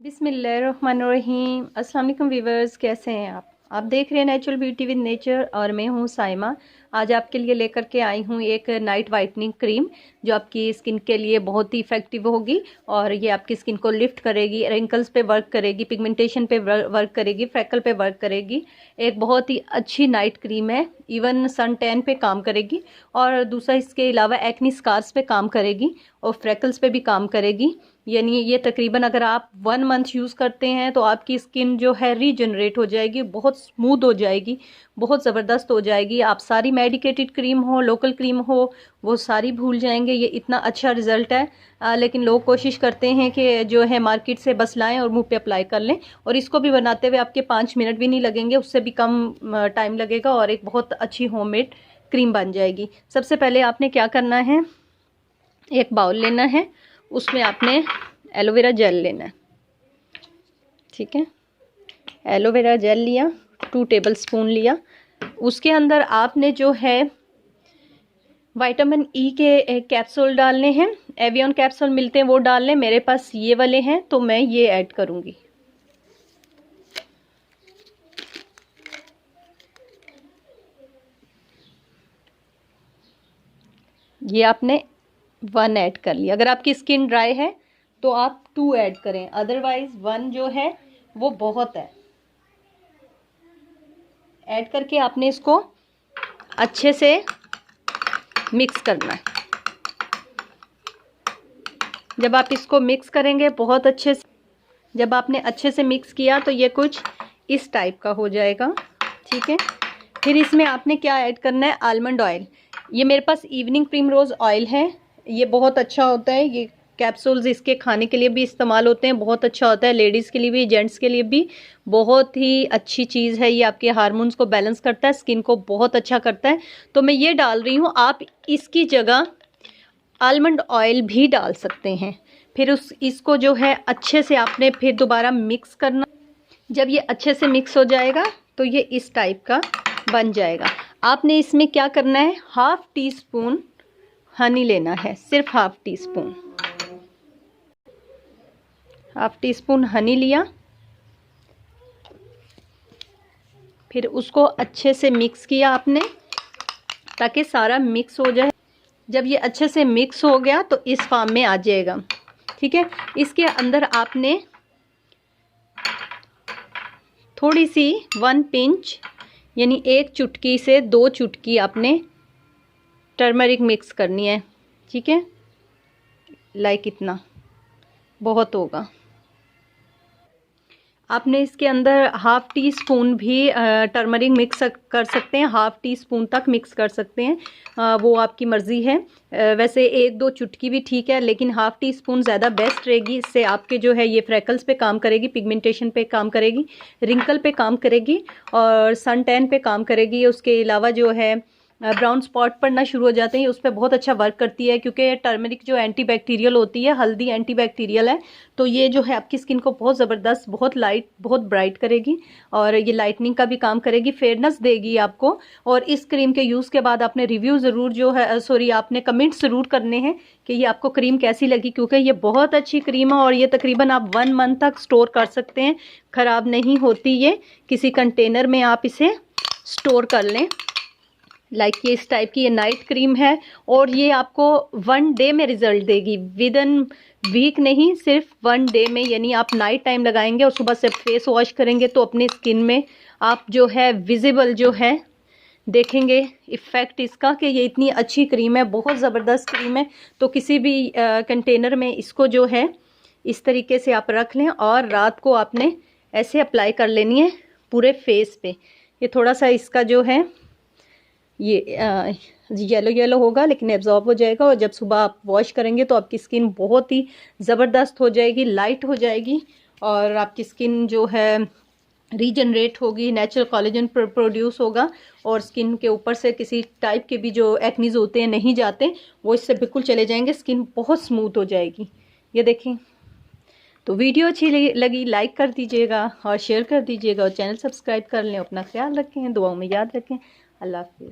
बिस्मिल्लाहिर्रहमानिर्रहीम। अस्सलाम वालेकुम व्यूवर्स, कैसे हैं आप देख रहे हैं नेचुरल ब्यूटी विद नेचर और मैं हूं साइमा। आज आपके लिए लेकर के आई हूं एक नाइट वाइटनिंग क्रीम जो आपकी स्किन के लिए बहुत ही इफेक्टिव होगी और ये आपकी स्किन को लिफ्ट करेगी, रिंकल्स पे वर्क करेगी, पिगमेंटेशन पे वर्क करेगी, फ्रैकल पे वर्क करेगी। एक बहुत ही अच्छी नाइट क्रीम है, इवन सन टैन पे काम करेगी और दूसरा इसके अलावा एक्नी स्कार्स पे काम करेगी और फ्रैकल्स पे भी काम करेगी। यानी ये तकरीबन अगर आप 1 मंथ यूज़ करते हैं तो आपकी स्किन जो है रीजनरेट हो जाएगी, बहुत स्मूथ हो जाएगी, बहुत ज़बरदस्त हो जाएगी। आप सारी मेडिकेटेड क्रीम हो, लोकल क्रीम हो, वो सारी भूल जाएंगे। ये इतना अच्छा रिज़ल्ट है। लेकिन लोग कोशिश करते हैं कि जो है मार्केट से बस लाएं और मुंह पे अप्लाई कर लें, और इसको भी बनाते हुए आपके 5 मिनट भी नहीं लगेंगे, उससे भी कम टाइम लगेगा और एक बहुत अच्छी होममेड क्रीम बन जाएगी। सबसे पहले आपने क्या करना है, एक बाउल लेना है, उसमें आपने एलोवेरा जेल लेना है। ठीक है, एलोवेरा जेल लिया, 2 टेबलस्पून लिया। उसके अंदर आपने जो है विटामिन ई के कैप्सूल डालने हैं। एवियन कैप्सूल मिलते हैं वो डाल लें, मेरे पास ये वाले हैं तो मैं ये ऐड करूँगी। ये आपने 1 ऐड कर लिया। अगर आपकी स्किन ड्राई है तो आप 2 ऐड करें, अदरवाइज 1 जो है वो बहुत है। ऐड करके आपने इसको अच्छे से मिक्स करना है। जब आप इसको मिक्स करेंगे बहुत अच्छे से, जब आपने अच्छे से मिक्स किया तो ये कुछ इस टाइप का हो जाएगा। ठीक है, फिर इसमें आपने क्या ऐड करना है, आलमंड ऑयल। ये मेरे पास इवनिंग प्रिमरोज़ ऑयल है, ये बहुत अच्छा होता है। ये कैप्सूल्स इसके खाने के लिए भी इस्तेमाल होते हैं, बहुत अच्छा होता है। लेडीज़ के लिए भी, जेंट्स के लिए भी बहुत ही अच्छी चीज़ है। ये आपके हार्मोन्स को बैलेंस करता है, स्किन को बहुत अच्छा करता है। तो मैं ये डाल रही हूँ, आप इसकी जगह आलमंड ऑयल भी डाल सकते हैं। फिर इसको जो है अच्छे से आपने फिर दोबारा मिक्स करना। जब ये अच्छे से मिक्स हो जाएगा तो ये इस टाइप का बन जाएगा। आपने इसमें क्या करना है, 1/2 टीस्पून हनी लेना है, सिर्फ 1/2 टीस्पून। 1/2 टीस्पून हनी लिया, फिर उसको अच्छे से मिक्स किया आपने ताकि सारा मिक्स हो जाए। जब ये अच्छे से मिक्स हो गया तो इस फॉर्म में आ जाएगा। ठीक है, इसके अंदर आपने थोड़ी सी 1 पिंच यानी 1 चुटकी से 2 चुटकी आपने टर्मरिक मिक्स करनी है। ठीक है, लाइक इतना बहुत होगा। आपने इसके अंदर 1/2 टीस्पून भी टर्मरिक मिक्स कर सकते हैं, 1/2 टीस्पून तक मिक्स कर सकते हैं, वो आपकी मर्ज़ी है। वैसे 1-2 चुटकी भी ठीक है, लेकिन 1/2 टीस्पून ज़्यादा बेस्ट रहेगी। इससे आपके जो है ये फ्रैकल्स पे काम करेगी, पिगमेंटेशन पे काम करेगी, रिंकल पे काम करेगी और सन टैन पे काम करेगी। उसके अलावा जो है ब्राउन स्पॉट पड़ना शुरू हो जाते हैं, उस पर बहुत अच्छा वर्क करती है, क्योंकि टर्मरिक जो एंटीबैक्टीरियल होती है, हल्दी एंटीबैक्टीरियल है। तो ये जो है आपकी स्किन को बहुत ज़बरदस्त, बहुत लाइट, बहुत ब्राइट करेगी और ये लाइटनिंग का भी काम करेगी, फेयरनेस देगी आपको। और इस क्रीम के यूज़ के बाद आपने रिव्यू ज़रूर जो है आपने कमेंट ज़रूर करने हैं कि ये आपको क्रीम कैसी लगी, क्योंकि ये बहुत अच्छी क्रीम है और ये तकरीबन आप 1 मंथ तक स्टोर कर सकते हैं, ख़राब नहीं होती। ये किसी कंटेनर में आप इसे स्टोर कर लें। लाइक ये इस टाइप की ये नाइट क्रीम है और ये आपको 1 डे में रिजल्ट देगी, विदिन वीक नहीं, सिर्फ 1 डे में। यानी आप नाइट टाइम लगाएंगे और सुबह से फेस वॉश करेंगे तो अपनी स्किन में आप जो है विजिबल जो है देखेंगे इफ़ेक्ट इसका कि ये इतनी अच्छी क्रीम है, बहुत ज़बरदस्त क्रीम है। तो किसी भी कंटेनर में इसको जो है इस तरीके से आप रख लें और रात को आपने ऐसे अप्लाई कर लेनी है पूरे फेस पे। ये थोड़ा सा इसका जो है ये येलो येलो होगा, लेकिन एब्जॉर्ब हो जाएगा और जब सुबह आप वॉश करेंगे तो आपकी स्किन बहुत ही ज़बरदस्त हो जाएगी, लाइट हो जाएगी और आपकी स्किन जो है रीजनरेट होगी, नेचुरल कोलेजन प्रोड्यूस होगा और स्किन के ऊपर से किसी टाइप के भी जो एक्नीज होते हैं नहीं जाते, वो इससे बिल्कुल चले जाएंगे। स्किन बहुत स्मूथ हो जाएगी। ये देखें। तो वीडियो अच्छी लगी लाइक कर दीजिएगा और शेयर कर दीजिएगा और चैनल सब्सक्राइब कर लें। अपना ख्याल रखें, दुआओं में याद रखें। अल्लाह हाफ़िज़।